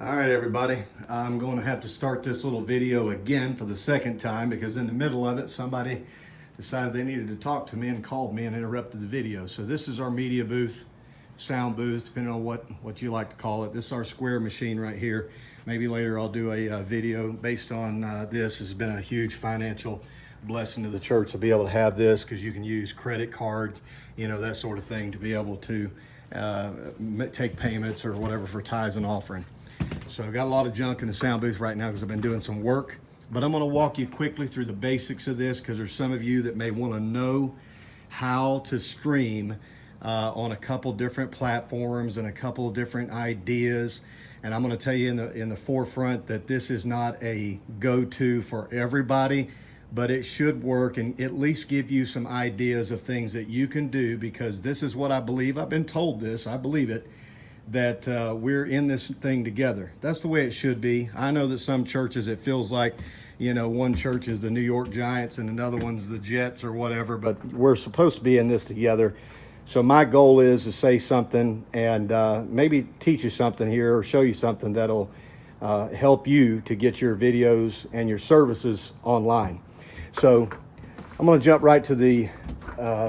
All right, everybody. I'm going to have to start this little video again for the second time because in the middle of it, somebody decided they needed to talk to me and called me and interrupted the video. So this is our media booth, sound booth, depending on what you like to call it. This is our square machine right here. Maybe later I'll do a video based on this. It's been a huge financial blessing to the church to be able to have this because you can use credit card, that sort of thing to be able to take payments or whatever for tithes and offering. So I've got a lot of junk in the sound booth right now because I've been doing some work, but I'm going to walk you quickly through the basics of this because there's some of you that may want to know how to stream on a couple different platforms and a couple of different ideas. And I'm going to tell you in the forefront that this is not a go-to for everybody, but it should work and at least give you some ideas of things that you can do, because this is what I believe. I've been told this, I believe it, that we're in this thing together. That's the way it should be. I know that some churches, it feels like, one church is the New York Giants and another one's the Jets or whatever, but we're supposed to be in this together. So my goal is to say something and maybe teach you something here or show you something that'll help you to get your videos and your services online. So I'm going to jump right to the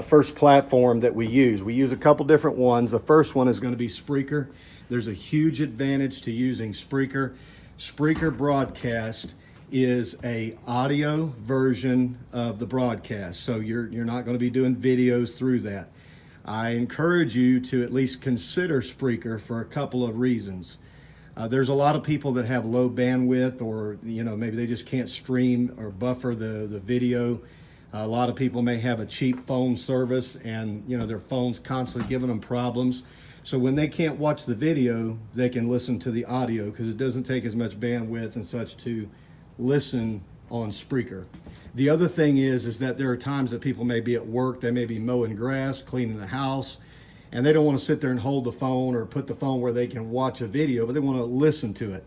first platform that we use. We use a couple different ones. The first one is going to be Spreaker. There's a huge advantage to using Spreaker. Spreaker Broadcast is a audio version of the broadcast, so you're not going to be doing videos through that. I encourage you to at least consider Spreaker for a couple of reasons. There's a lot of people that have low bandwidth, or maybe they just can't stream or buffer the video. A lot of people may have a cheap phone service and their phone's constantly giving them problems. So when they can't watch the video, they can listen to the audio because it doesn't take as much bandwidth and such to listen on Spreaker. The other thing is that there are times that people may be at work, they may be mowing grass, cleaning the house, and they don't want to sit there and hold the phone or put the phone where they can watch a video, but they want to listen to it.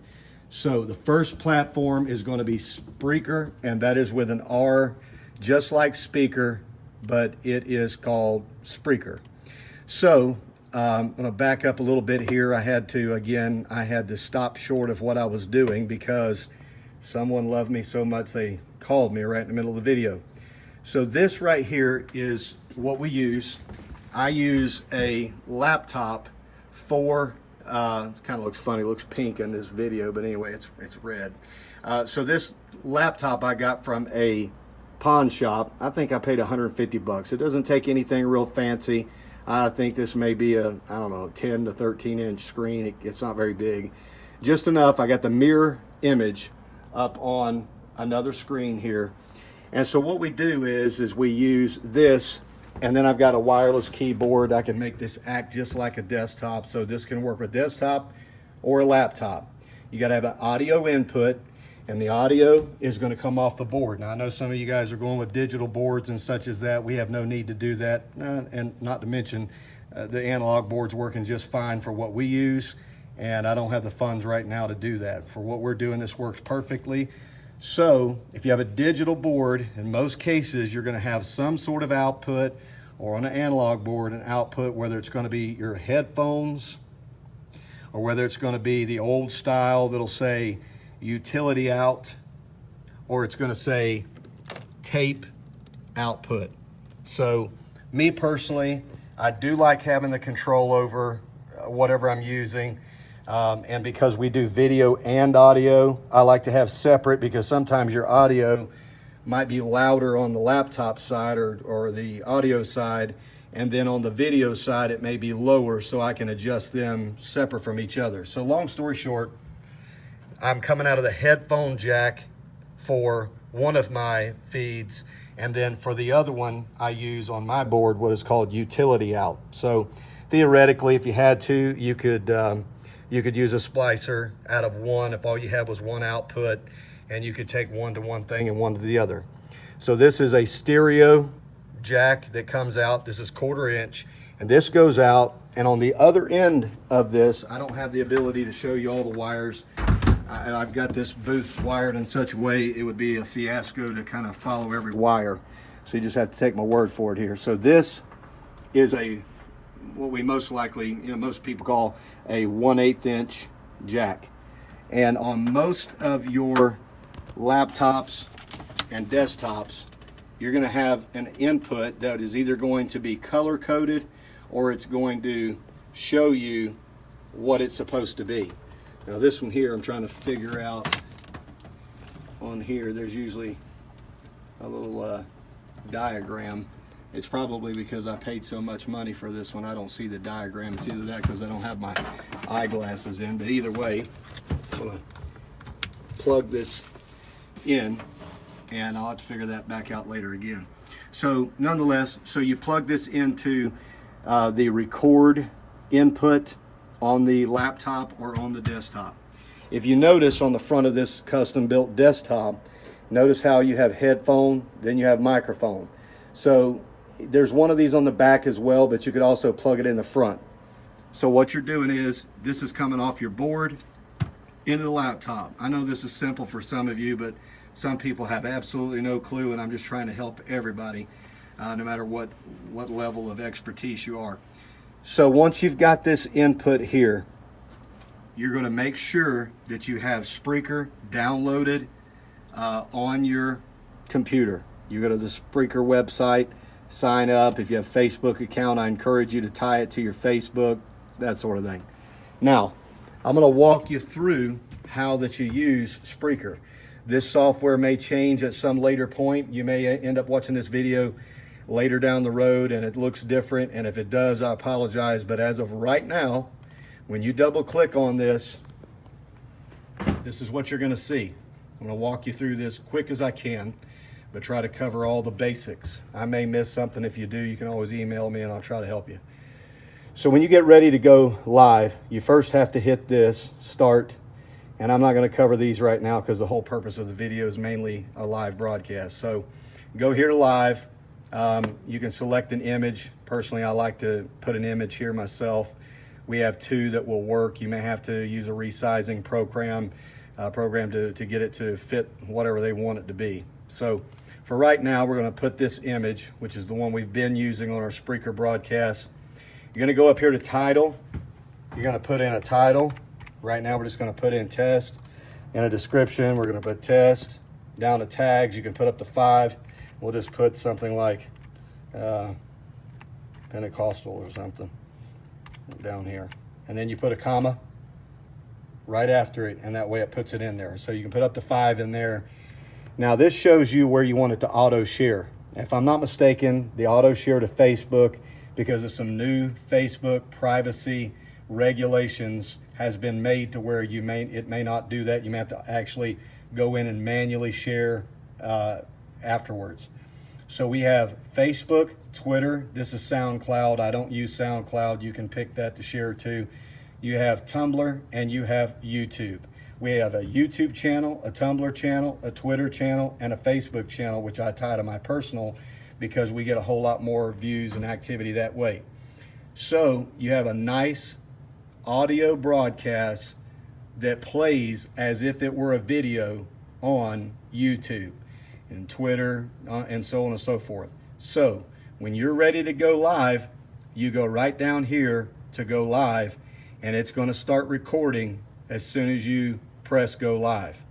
So the first platform is going to be Spreaker, and that is with an R, just like speaker, but it is called Spreaker. So I'm going to back up a little bit here. I had to stop short of what I was doing because someone loved me so much they called me right in the middle of the video. So this right here is what we use. I use a laptop for, kind of looks funny, looks pink in this video, but anyway, it's red. So this laptop I got from a pawn shop. I think I paid $150. It doesn't take anything real fancy. I think this may be a 10 to 13 inch screen. It's not very big, just enough. I got the mirror image up on another screen here. And so what we do is we use this, and then I've got a wireless keyboard. I can make this act just like a desktop. So this can work with desktop or a laptop. You got to have an audio input, and the audio is going to come off the board. Now, I know some of you guys are going with digital boards and such as that. We have no need to do that. And not to mention, the analog board's working just fine for what we use. And I don't have the funds right now to do that. For what we're doing, this works perfectly. So if you have a digital board, in most cases, you're going to have some sort of output, or on an analog board, an output, whether it's going to be your headphones or whether it's going to be the old style that'll say utility out, or it's going to say tape output. So me personally, I do like having the control over whatever I'm using. And because we do video and audio, I like to have separate, because sometimes your audio might be louder on the laptop side or the audio side, and then on the video side it may be lower, so I can adjust them separate from each other. So long story short, I'm coming out of the headphone jack for one of my feeds, and then for the other one I use on my board what is called utility out. So theoretically, if you had to, you could use a splicer out of one if all you had was one output, and you could take one to one thing and one to the other. So this is a stereo jack that comes out. This is 1/4 inch, and this goes out, and on the other end of this, I don't have the ability to show you all the wires. I've got this booth wired in such a way it would be a fiasco to kind of follow every wire. So you just have to take my word for it here. So this is what we most likely, most people call a 1/8 inch jack. And on most of your laptops and desktops, you're going to have an input that is either going to be color coded or it's going to show you what it's supposed to be. Now this one here, I'm trying to figure out on here, there's usually a little diagram. It's probably because I paid so much money for this one, I don't see the diagram. It's either that because I don't have my eyeglasses in, but either way, I'm going to plug this in and I'll have to figure that back out later again. So nonetheless, so you plug this into the record input on the laptop or on the desktop. If you notice on the front of this custom built desktop, notice how you have headphone, then you have microphone. So there's one of these on the back as well, but you could also plug it in the front. So what you're doing is, this is coming off your board into the laptop. I know this is simple for some of you, but some people have absolutely no clue, and I'm just trying to help everybody, no matter what level of expertise you are. So once you've got this input here, you're going to make sure that you have Spreaker downloaded on your computer. You go to the Spreaker website, sign up. If you have a Facebook account, I encourage you to tie it to your Facebook, that sort of thing. Now, I'm going to walk you through how that you use Spreaker. This software may change at some later point. You may end up watching this video later down the road and it looks different, and if it does, I apologize, but as of right now, when you double click on this, this is what you're going to see. I'm going to walk you through this quick as I can, but try to cover all the basics. I may miss something. If you do, you can always email me and I'll try to help you. So when you get ready to go live, you first have to hit this start, and I'm not going to cover these right now because the whole purpose of the video is mainly a live broadcast. So go here to live. You can select an image. Personally, I like to put an image here myself. We have two that will work. You may have to use a resizing program to get it to fit whatever they want it to be. So for right now, we're going to put this image, which is the one we've been using on our Spreaker broadcast. You're going to go up here to title. You're going to put in a title. Right now, we're just going to put in test. In a description, we're going to put test. Down to tags, you can put up to 5. We'll just put something like Pentecostal or something down here. And then you put a comma right after it, and that way it puts it in there. So you can put up to 5 in there. Now this shows you where you want it to auto share. If I'm not mistaken, the auto share to Facebook, because of some new Facebook privacy regulations, has been made to where it may not do that. You may have to actually go in and manually share afterwards. So we have Facebook, Twitter. This is SoundCloud. I don't use SoundCloud. You can pick that to share to. You have Tumblr and you have YouTube. We have a YouTube channel, a Tumblr channel, a Twitter channel, and a Facebook channel, which I tie to my personal because we get a whole lot more views and activity that way. So you have a nice audio broadcast that plays as if it were a video on YouTube and Twitter and so on and so forth. So when you're ready to go live, you go right down here to go live, and it's going to start recording as soon as you press go live.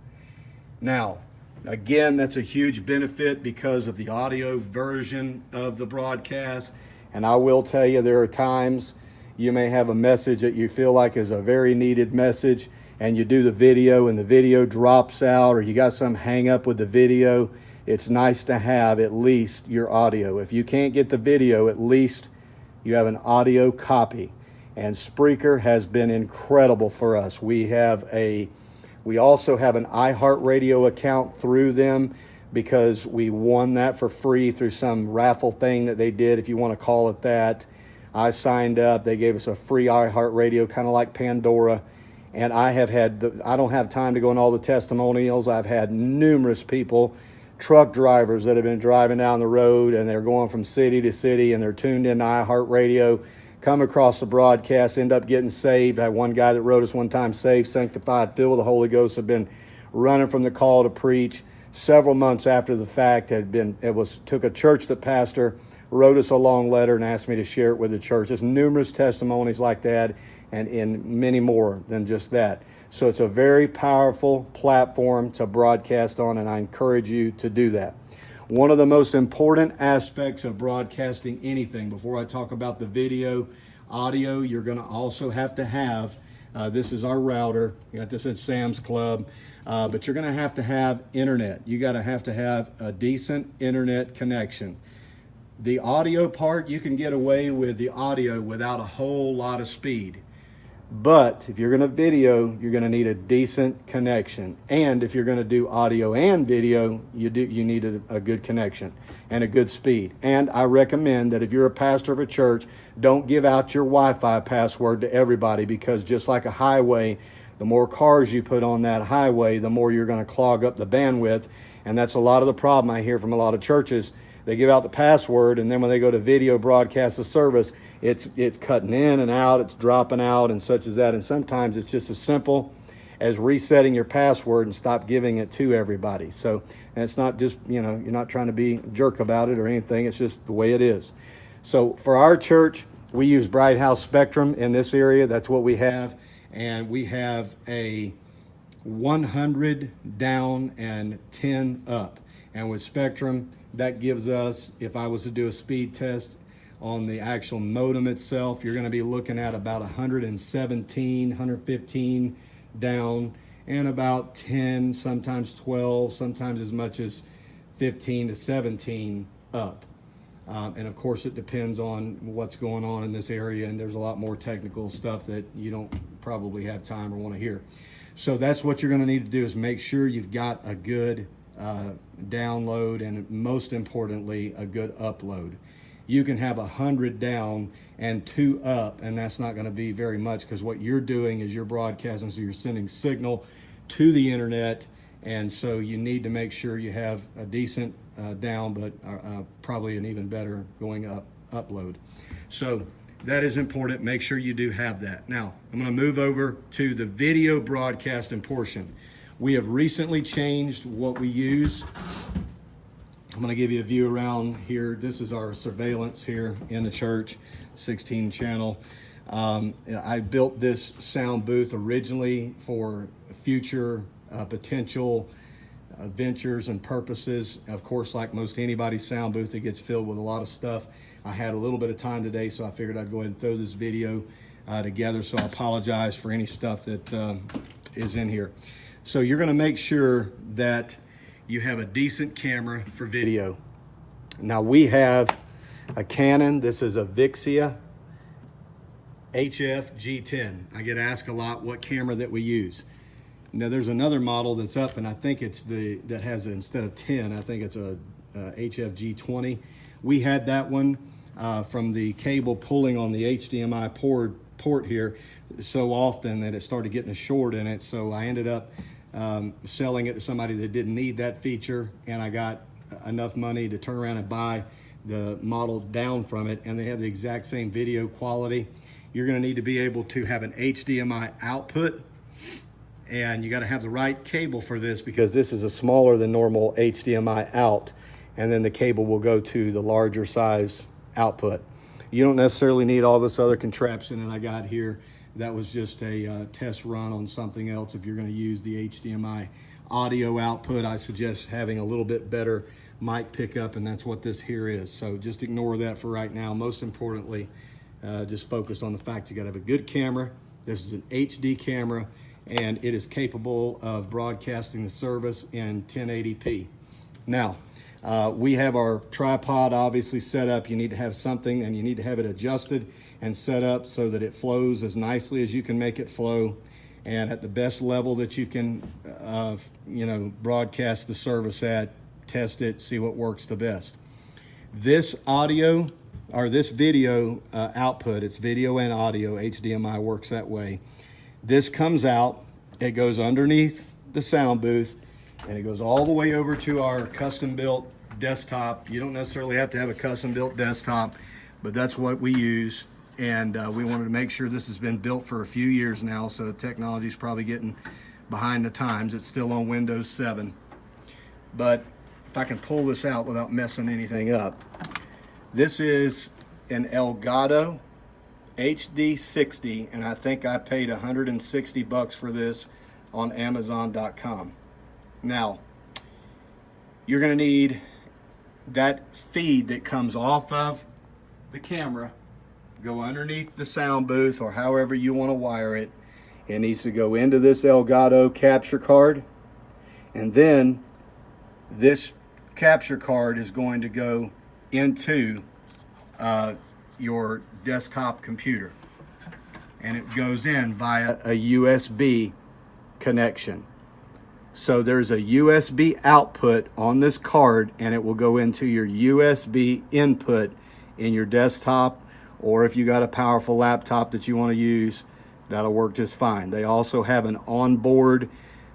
Now, again, that's a huge benefit because of the audio version of the broadcast. And I will tell you, there are times you may have a message that you feel like is a very needed message, and you do the video and the video drops out, or you got some hang up with the video. It's nice to have at least your audio. If you can't get the video, at least you have an audio copy. And Spreaker has been incredible for us. We also have an iHeartRadio account through them because we won that for free through some raffle thing that they did, if you want to call it that. I signed up. They gave us a free iHeartRadio, kind of like Pandora. And I don't have time to go in all the testimonials. I've had numerous people, truck drivers that have been driving down the road and they're going from city to city and they're tuned in to iHeartRadio, come across the broadcast, end up getting saved. I had one guy that wrote us one time, saved, sanctified, filled with the Holy Ghost, had been running from the call to preach. Several months after the fact, took a church that pastor, wrote us a long letter and asked me to share it with the church. There's numerous testimonies like that and many more than just that. So it's a very powerful platform to broadcast on, and I encourage you to do that. One of the most important aspects of broadcasting anything, before I talk about the video, audio, you're going to also have to have, this is our router, you got this at Sam's Club, but you're going to have internet. You got to have a decent internet connection. The audio part, you can get away with the audio without a whole lot of speed. But if you're going to video, you're going to need a decent connection. And if you're going to do audio and video, you need a good connection and a good speed. And I recommend that if you're a pastor of a church, don't give out your Wi-Fi password to everybody, because just like a highway, the more cars you put on that highway, the more you're going to clog up the bandwidth. And that's a lot of the problem I hear from a lot of churches. They give out the password, and then when they go to video broadcast the service, it's cutting in and out, it's dropping out, and such as that. And sometimes it's just as simple as resetting your password and stop giving it to everybody. So, and it's not just, you're not trying to be a jerk about it or anything. It's just the way it is. So for our church, we use Bright House Spectrum in this area. That's what we have. And we have a 100 down and 10 up. And with Spectrum, that gives us, if I was to do a speed test on the actual modem itself, you're going to be looking at about 117, 115 down, and about 10, sometimes 12, sometimes as much as 15 to 17 up. And of course, it depends on what's going on in this area, and there's a lot more technical stuff that you don't probably have time or want to hear. So that's what you're going to need to do, is make sure you've got a good download, and most importantly, a good upload. You can have 100 down and 2 up, and that's not going to be very much, because what you're doing is you're broadcasting, so you're sending signal to the internet, and so you need to make sure you have a decent down, but probably an even better going up upload. So that is important. Make sure you do have that. Now, I'm going to move over to the video broadcasting portion. We have recently changed what we use. I'm going to give you a view around here. This is our surveillance here in the church, 16 channel. I built this sound booth originally for future potential ventures and purposes. Of course, like most anybody's sound booth, it gets filled with a lot of stuff. I had a little bit of time today, so I figured I'd go ahead and throw this video together. So I apologize for any stuff that is in here. So you're going to make sure that you have a decent camera for video. Now we have a Canon. This is a Vixia HF G10. I get asked a lot what camera that we use. Now there's another model that's up, and I think it's that has instead of 10, I think it's a HF G20. We had that one from the cable pulling on the HDMI port here so often that it started getting a short in it. So I ended up selling it to somebody that didn't need that feature, and I got enough money to turn around and buy the model down from it, and they have the exact same video quality. You're going to need to be able to have an HDMI output, and you got to have the right cable for this, because this is a smaller than normal HDMI out, and then the cable will go to the larger size output. You don't necessarily need all this other contraption that I got here. That was just a test run on something else. If you're going to use the HDMI audio output, I suggest having a little bit better mic pickup, and that's what this here is. So just ignore that for right now. Most importantly, just focus on the fact you got to have a good camera. This is an HD camera, and it is capable of broadcasting the service in 1080p. Now, we have our tripod obviously set up. You need to have something, and you need to have it adjusted and set up so that it flows as nicely as you can make it flow, and at the best level that you can, broadcast the service at. Test it, see what works the best. This audio, or this video output, it's video and audio, HDMI works that way. This comes out, it goes underneath the sound booth, and it goes all the way over to our custom built desktop. You don't necessarily have to have a custom built desktop, but that's what we use. And we wanted to make sure this has been built for a few years now, so the technology is probably getting behind the times. It's still on Windows 7. But if I can pull this out without messing anything up, this is an Elgato HD60, and I think I paid $160 for this on Amazon.com. Now, you're going to need that feed that comes off of the camera, go underneath the sound booth or however you want to wire it. It needs to go into this Elgato capture card, and then this capture card is going to go into your desktop computer, and it goes in via a USB connection. So there's a USB output on this card, and it will go into your USB input in your desktop, or if you got a powerful laptop that you want to use, that'll work just fine. They also have an onboard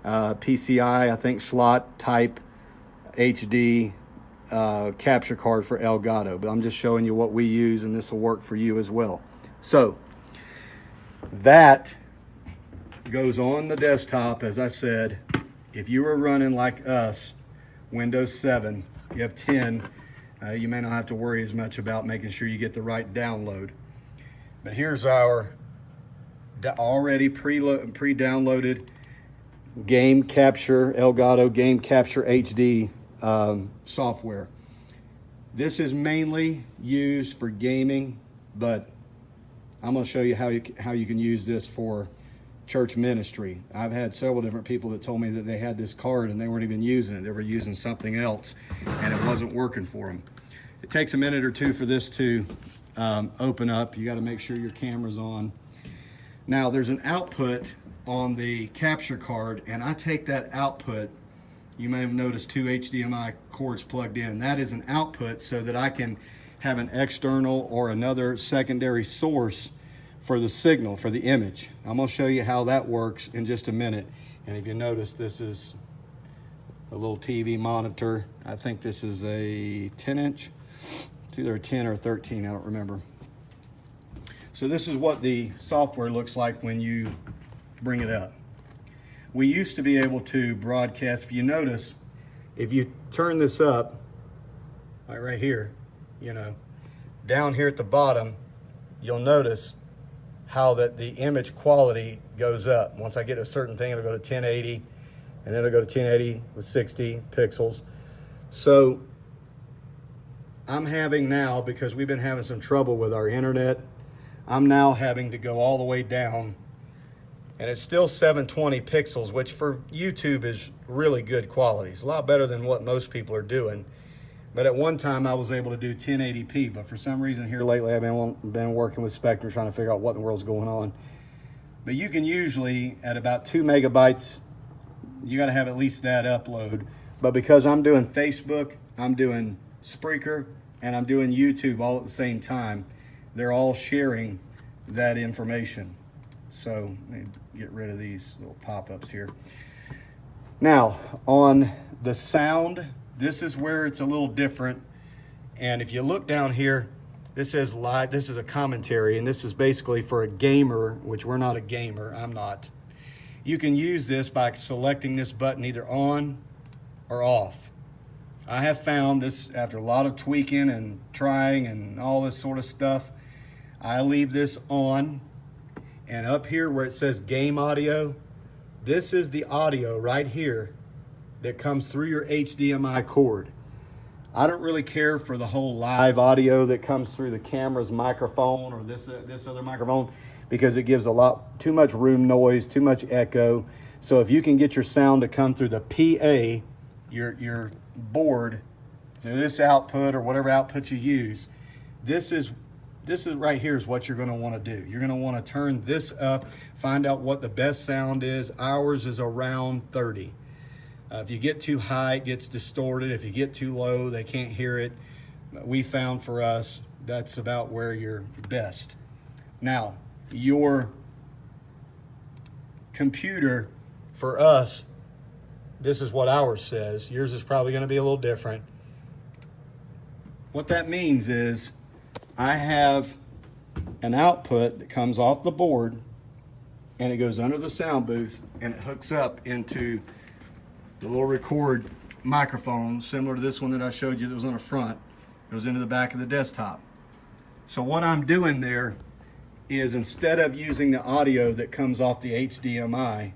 PCI, I think, slot type HD capture card for Elgato, but I'm just showing you what we use, and this will work for you as well. So that goes on the desktop. As I said, if you were running like us, Windows 7, you have 10, you may not have to worry as much about making sure you get the right download. But here's our already pre-downloaded Game Capture, Elgato Game Capture HD software. This is mainly used for gaming, but I'm going to show you how you can use this for church ministry. I've had several different people that told me that they had this card and they weren't even using it. They were using something else and it wasn't working for them. It takes a minute or two for this to open up. You got to make sure your camera's on. Now there's an output on the capture card, and I take that output. You may have noticed 2 HDMI cords plugged in. That is an output so that I can have an external or another secondary source for the signal, for the image. I'm going to show you how that works in just a minute. And if you notice, this is a little TV monitor. I think this is a 10-inch. It's either a 10 or a 13, I don't remember. So this is what the software looks like when you bring it up. We used to be able to broadcast. If you notice, if you turn this up, like right here, you know, down here at the bottom, you'll notice how that the image quality goes up. Once I get a certain thing, it'll go to 1080, and then it'll go to 1080 with 60 pixels. So I'm having now, because we've been having some trouble with our internet, I'm now having to go all the way down, and it's still 720 pixels, which for YouTube is really good quality. It's a lot better than what most people are doing. But at one time I was able to do 1080p, but for some reason here lately I've been working with Spectrum trying to figure out what in the world's going on. But you can usually, at about 2 megabytes, you got to have at least that upload. But because I'm doing Facebook, I'm doing Spreaker, and I'm doing YouTube all at the same time, they're all sharing that information. So let me get rid of these little pop-ups here. Now, on the sound, this is where it's a little different. And if you look down here, this says live. This is a commentary, and this is basically for a gamer, which we're not a gamer. I'm not. You can use this by selecting this button either on or off. I have found this, after a lot of tweaking and trying and all this sort of stuff, I leave this on, and up here where it says game audio, this is the audio right here that comes through your HDMI cord. I don't really care for the whole live audio that comes through the camera's microphone or this other microphone, because it gives a lot too much room noise, too much echo. So if you can get your sound to come through the PA, your board, through this output or whatever output you use, this is right here is what you're going to want to do. You're going to want to turn this up, find out what the best sound is. Ours is around 30. If you get too high, it gets distorted. If you get too low, they can't hear it. We found for us, that's about where you're best. Now, your computer, for us, this is what ours says. Yours is probably going to be a little different. What that means is I have an output that comes off the board, and it goes under the sound booth, and it hooks up into the little record microphone, similar to this one that I showed you that was on the front. It goes into the back of the desktop. So what I'm doing there is, instead of using the audio that comes off the HDMI,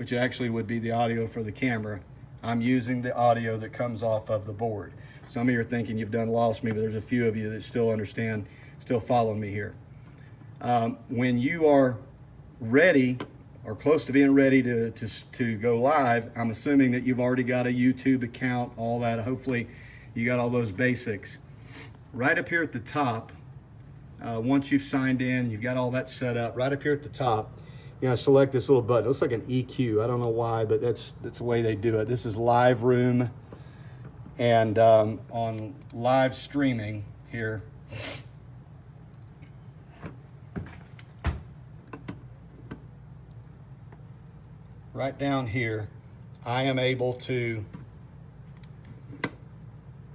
which actually would be the audio for the camera, I'm using the audio that comes off of the board. Some of you are thinking you've done lost me, but there's a few of you that still understand, still follow me here. When you are ready or close to being ready to go live, I'm assuming that you've already got a YouTube account, all that. Hopefully you got all those basics. Right up here at the top, once you've signed in, you've got all that set up, right up here at the top, you're gonna select this little button. It looks like an EQ. I don't know why, but that's the way they do it. This is Live Room, and on live streaming here, right down here, I am able to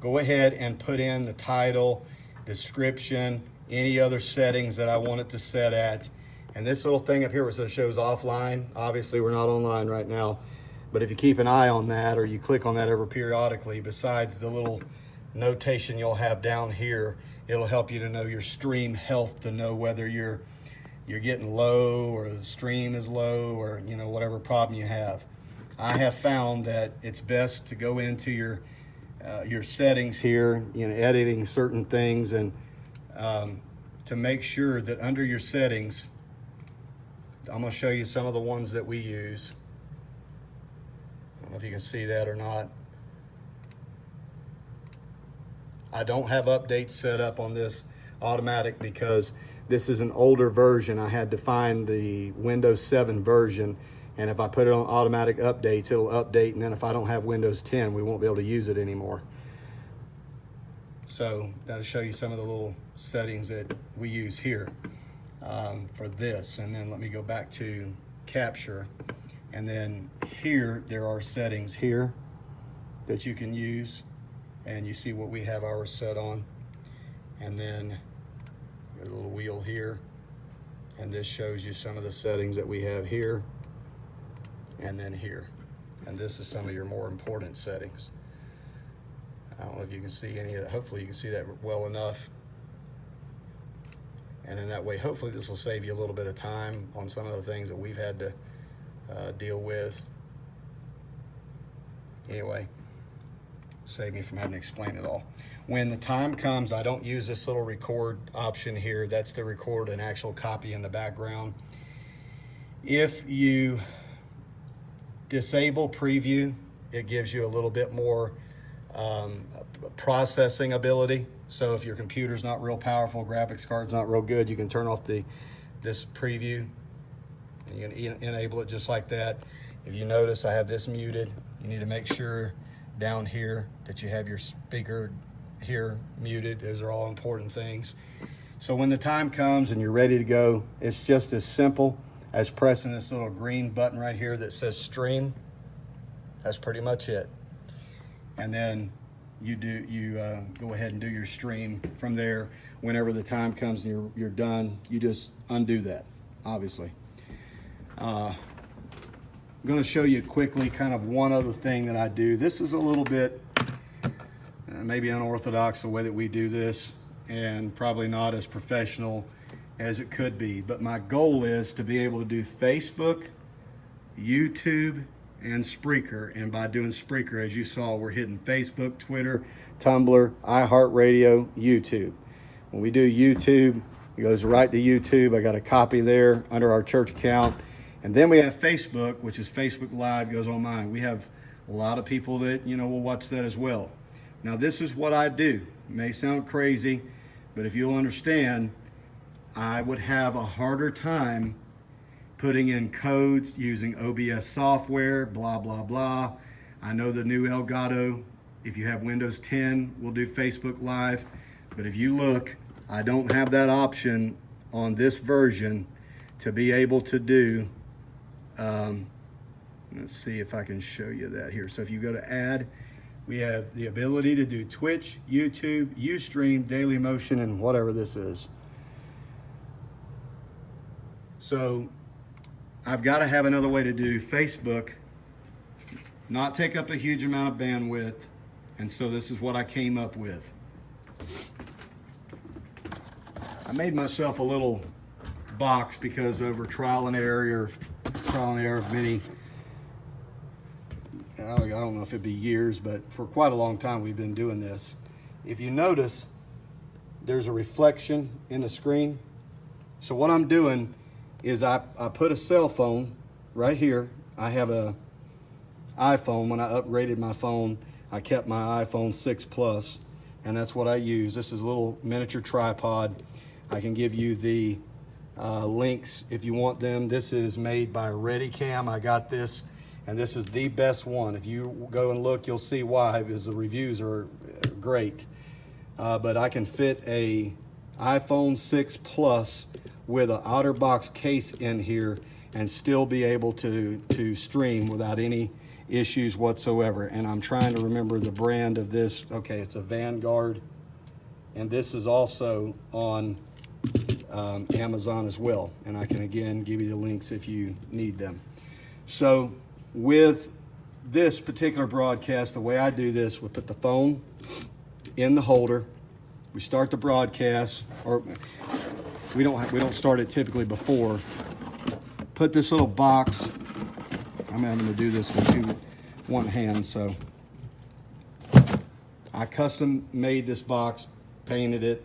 go ahead and put in the title, description, any other settings that I want it to set at. And this little thing up here where it shows offline, obviously we're not online right now, but if you keep an eye on that or you click on that ever periodically, besides the little notation you'll have down here, it'll help you to know your stream health, to know whether you're getting low or the stream is low, or whatever problem you have. I have found that it's best to go into your settings here, editing certain things, and to make sure that under your settings, I'm going to show you some of the ones that we use. I don't know if you can see that or not. I don't have updates set up on this automatic because this is an older version. I had to find the Windows 7 version, and if I put it on automatic updates, it'll update, and then if I don't have Windows 10, we won't be able to use it anymore. So that'll show you some of the little settings that we use here for this. And then let me go back to Capture. And then here, there are settings here that you can use. And you see what we have ours set on. And then a little wheel here. And this shows you some of the settings that we have here. And then here. And this is some of your more important settings. I don't know if you can see any of that. Hopefully you can see that well enough. And in that way, hopefully this will save you a little bit of time on some of the things that we've had to deal with. Anyway, save me from having to explain it all. When the time comes, I don't use this little record option here. That's to record an actual copy in the background. If you disable preview, it gives you a little bit more processing ability. So if your computer's not real powerful, graphics card's not real good, you can turn off this preview. And you can enable it just like that. If you notice, I have this muted. You need to make sure down here that you have your speaker here muted. Those are all important things. So when the time comes and you're ready to go, it's just as simple as pressing this little green button right here that says stream. That's pretty much it. And then you go ahead and do your stream from there. Whenever the time comes and you're done, you just undo that, obviously. I'm going to show you quickly kind of one other thing that I do. This is a little bit maybe unorthodox the way that we do this, and probably not as professional as it could be. But my goal is to be able to do Facebook, YouTube, and Spreaker. And by doing Spreaker, as you saw, we're hitting Facebook, Twitter, Tumblr, iHeartRadio, YouTube. When we do YouTube, it goes right to YouTube. I got a copy there under our church account. And then we have Facebook, which is Facebook Live, goes on mine. We have a lot of people that, will watch that as well. Now, this is what I do. It may sound crazy, but if you'll understand, I would have a harder time putting in codes using OBS software, blah, blah, blah. I know the new Elgato, if you have Windows 10, will do Facebook Live. But if you look, I don't have that option on this version to be able to do, let's see if I can show you that here. So if you go to add, we have the ability to do Twitch, YouTube, Ustream, Dailymotion, and whatever this is. So I've got to have another way to do Facebook, not take up a huge amount of bandwidth, and so this is what I came up with. I made myself a little box because over trial and error of many I don't know if it'd be years, but for quite a long time we've been doing this. If you notice, there's a reflection in the screen. So what I'm doing is I put a cell phone right here. I have a iPhone. When I upgraded my phone, I kept my iPhone 6 Plus, and that's what I use. This is a little miniature tripod. I can give you the links if you want them. This is made by ReadyCam. I got this, and this is the best one. If you go and look, you'll see why, because the reviews are great. But I can fit a iPhone 6 Plus with an OtterBox case in here and still be able to stream without any issues whatsoever. And I'm trying to remember the brand of this. Okay, it's a Vanguard, and this is also on Amazon as well. And I can again give you the links if you need them. So with this particular broadcast, the way I do this, we put the phone in the holder, we start the broadcast, or we don't start it typically before. Put this little box, I'm having to do this with one hand, so I custom made this box, painted it.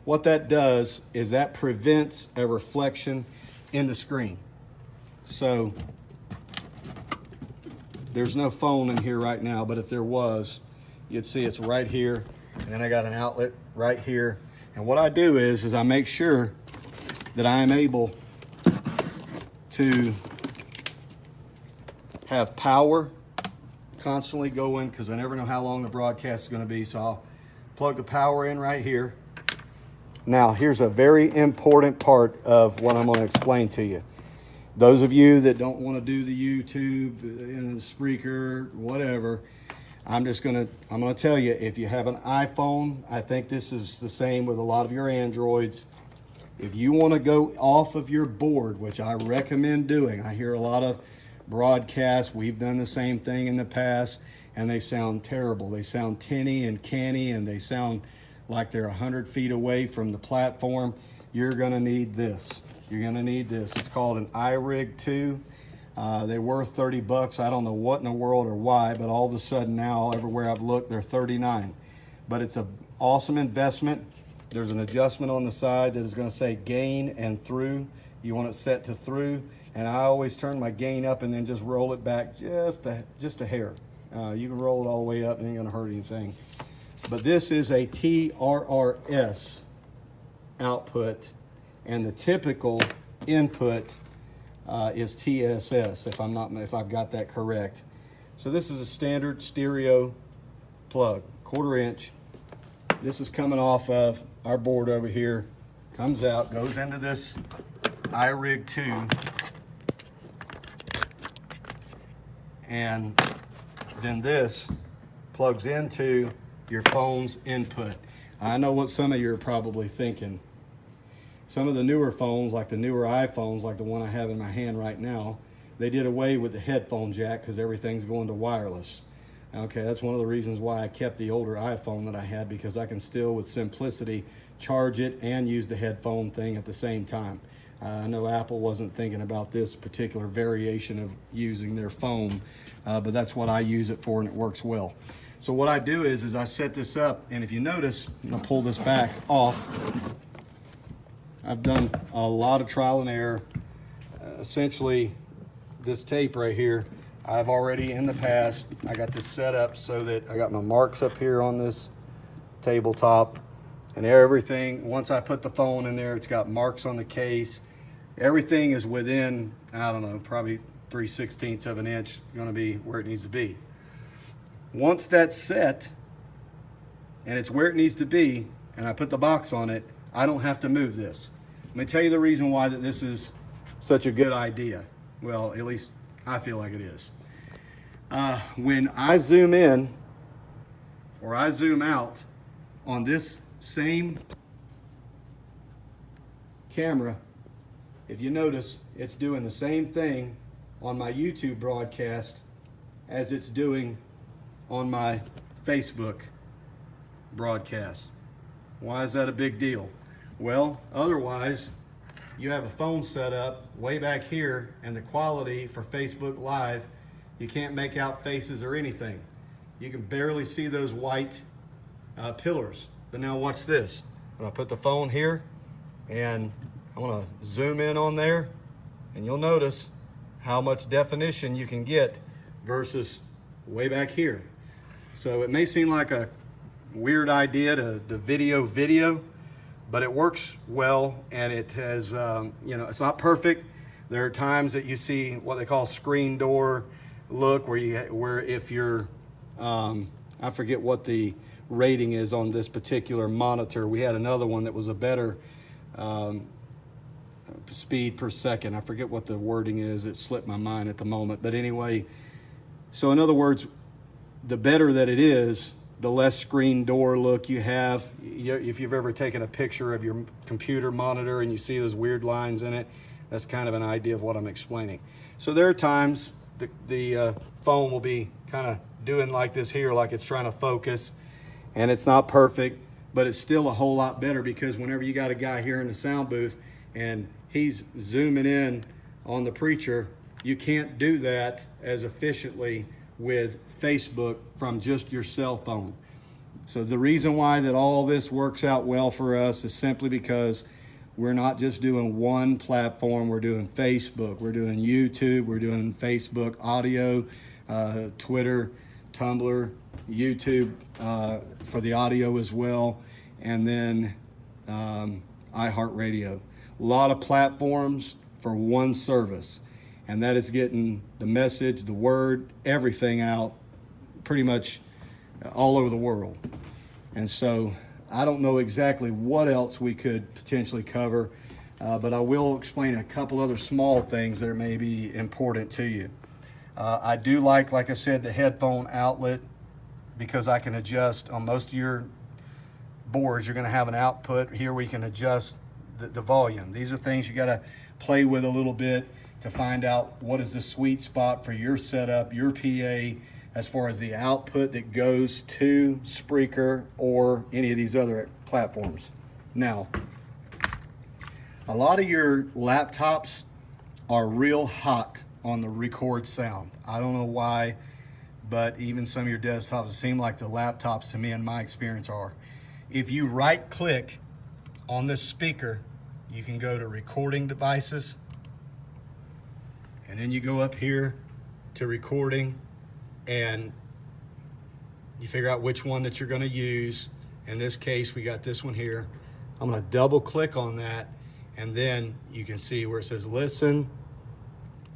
What that does is that prevents a reflection in the screen. So there's no phone in here right now, but if there was, you'd see it's right here, and then I got an outlet right here. And what I do is I make sure that I am able to have power constantly going, because I never know how long the broadcast is going to be. So I'll plug the power in right here. Now, here's a very important part of what I'm going to explain to you. Those of you that don't want to do the YouTube and the Spreaker, whatever, I'm going to tell you, if you have an iPhone, I think this is the same with a lot of your Androids. If you want to go off of your board, which I recommend doing, I hear a lot of broadcasts, we've done the same thing in the past, and they sound terrible. They sound tinny and canny, and they sound like they're 100 feet away from the platform. You're going to need this. You're going to need this. It's called an iRig 2. They were 30 bucks. I don't know what in the world or why, but all of a sudden now, everywhere I've looked, they're 39. But it's an awesome investment. There's an adjustment on the side that is going to say gain and through. You want it set to through, and I always turn my gain up and then just roll it back just a hair. You can roll it all the way up, and it ain't going to hurt anything. But this is a TRRS output, and the typical input is TSS, if I've got that correct. So this is a standard stereo plug, 1/4 inch. This is coming off of our board over here, comes out, goes into this iRig 2, and then this plugs into your phone's input. I know what some of you are probably thinking. Some of the newer phones, like the newer iPhones, like the one I have in my hand right now, they did away with the headphone jack because everything's going to wireless. Okay, that's one of the reasons why I kept the older iPhone that I had, because I can still, with simplicity, charge it and use the headphone thing at the same time. I know Apple wasn't thinking about this particular variation of using their phone, but that's what I use it for, and it works well. So what I do is I set this up, and if you notice, I'm gonna pull this back off. I've done a lot of trial and error. Essentially, this tape right here, I've already in the past, I got this set up so that I got my marks up here on this tabletop, and everything, once I put the phone in there, it's got marks on the case. Everything is within, I don't know, probably 3/16 of an inch, gonna be where it needs to be. Once that's set, and it's where it needs to be, and I put the box on it, I don't have to move this. Let me tell you the reason why that this is such a good idea. Well, at least I feel like it is. When I zoom in or I zoom out on this same camera, if you notice, it's doing the same thing on my YouTube broadcast as it's doing on my Facebook broadcast. Why is that a big deal? Well, otherwise, you have a phone set up way back here, and the quality for Facebook Live You can't make out faces or anything. You can barely see those white pillars. But now watch this. I'm gonna put the phone here and I'm gonna zoom in on there, and you'll notice how much definition you can get versus way back here. So it may seem like a weird idea to video, but it works well, and it has, it's not perfect. There are times that you see what they call screen door look, where if you're, I forget what the rating is on this particular monitor. We had another one that was a better speed per second. I forget what the wording is. It slipped my mind at the moment. But anyway, so in other words, the better that it is, the less screen door look you have. If you've ever taken a picture of your computer monitor and you see those weird lines in it, that's kind of an idea of what I'm explaining. So there are times the phone will be kind of doing like this here, like it's trying to focus, and it's not perfect, but it's still a whole lot better, because whenever you got a guy here in the sound booth and he's zooming in on the preacher, you can't do that as efficiently with Facebook from just your cell phone. So the reason why that all this works out well for us is simply because we're not just doing one platform. We're doing Facebook, we're doing YouTube, we're doing Facebook audio, Twitter, Tumblr, YouTube for the audio as well, and then iHeartRadio. A lot of platforms for one service, and that is getting the message, the word, everything out pretty much all over the world. And so I don't know exactly what else we could potentially cover, but I will explain a couple other small things that may be important to you. I do like I said, the headphone outlet, because I can adjust on most of your boards. You're going to have an output here where you can adjust the volume. These are things you got to play with a little bit to find out what is the sweet spot for your setup, your PA, as far as the output that goes to Spreaker or any of these other platforms. Now, a lot of your laptops are real hot on the record sound. I don't know why, but even some of your desktops, it seem like the laptops, to me, in my experience, are. If you right click on this speaker, you can go to recording devices, and then you go up here to recording, and you figure out which one that you're going to use. In this case, we got this one here. I'm going to double click on that, and then you can see where it says listen,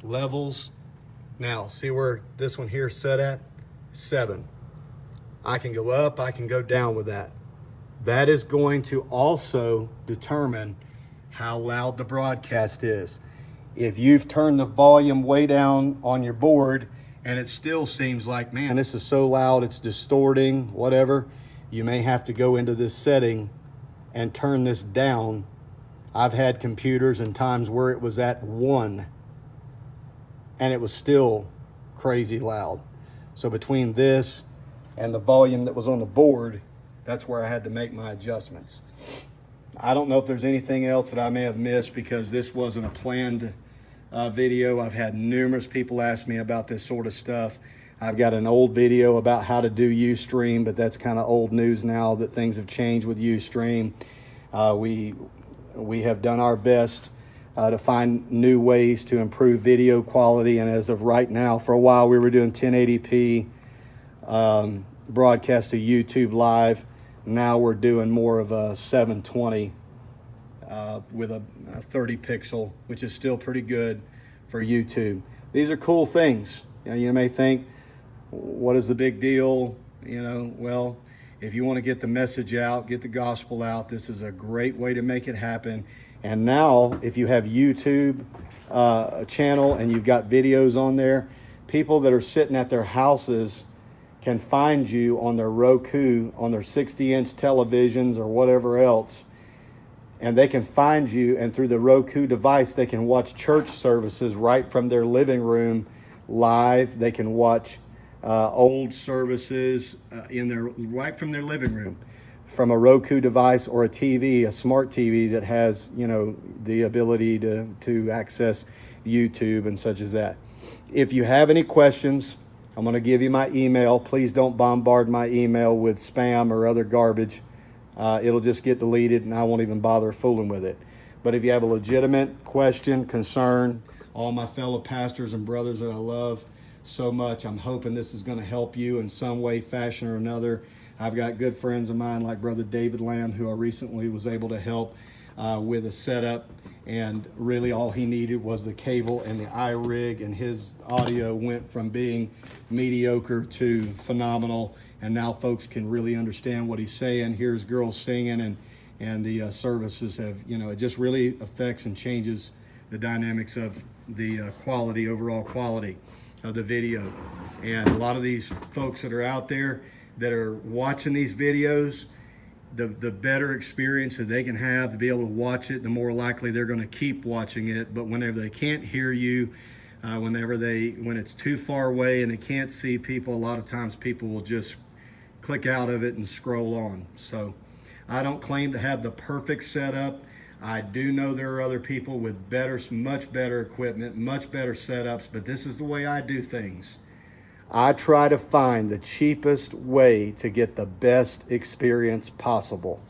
levels. Now, see where this one here is set at? 7. I can go up, I can go down with that. That is going to also determine how loud the broadcast is. If you've turned the volume way down on your board and it still seems like, man, this is so loud, it's distorting, whatever, you may have to go into this setting and turn this down. I've had computers and times where it was at 1 and it was still crazy loud. So between this and the volume that was on the board, that's where I had to make my adjustments. I don't know if there's anything else that I may have missed, because this wasn't a planned video. I've had numerous people ask me about this sort of stuff. I've got an old video about how to do Ustream, but that's kind of old news now that things have changed with Ustream. We have done our best to find new ways to improve video quality, and as of right now, for a while we were doing 1080p broadcast to YouTube Live. Now we're doing more of a 720 with a 30 pixel, which is still pretty good for YouTube. These are cool things. You may think, what is the big deal? Well, if you want to get the message out, get the gospel out, this is a great way to make it happen. And now, if you have YouTube channel and you've got videos on there, people that are sitting at their houses can find you on their Roku, on their 60-inch televisions or whatever else, and they can find you, and through the Roku device, they can watch church services right from their living room live. They can watch old services right from their living room from a Roku device or a TV, a smart TV that has, the ability to access YouTube and such as that. If you have any questions, I'm going to give you my email. Please don't bombard my email with spam or other garbage. It'll just get deleted and I won't even bother fooling with it. But if you have a legitimate question, concern, all my fellow pastors and brothers that I love so much, I'm hoping this is going to help you in some way, fashion, or another. I've got good friends of mine like Brother David Lamb, who I recently was able to help with a setup, and really all he needed was the cable and the iRig, and his audio went from being mediocre to phenomenal, and now folks can really understand what he's saying. Here's girls singing, and the services have, it just really affects and changes the dynamics of the overall quality of the video. And a lot of these folks that are out there that are watching these videos, the better experience that they can have to be able to watch it, the more likely they're going to keep watching it. But whenever they can't hear you, when it's too far away and they can't see people, a lot of times people will just click out of it and scroll on. So I don't claim to have the perfect setup. I do know there are other people with much better equipment, much better setups, but this is the way I do things. I try to find the cheapest way to get the best experience possible.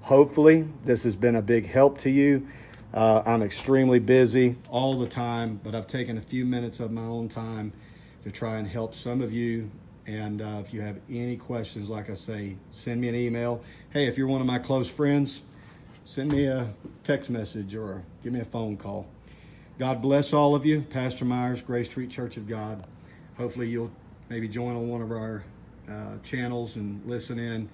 Hopefully, this has been a big help to you. I'm extremely busy all the time, but I've taken a few minutes of my own time to try and help some of you. And if you have any questions, like I say, send me an email. Hey, if you're one of my close friends, send me a text message or give me a phone call. God bless all of you. Pastor Myers, Grace Street Church of God. Hopefully you'll maybe join on one of our channels and listen in.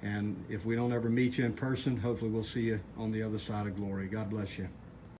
And if we don't ever meet you in person, hopefully we'll see you on the other side of glory. God bless you.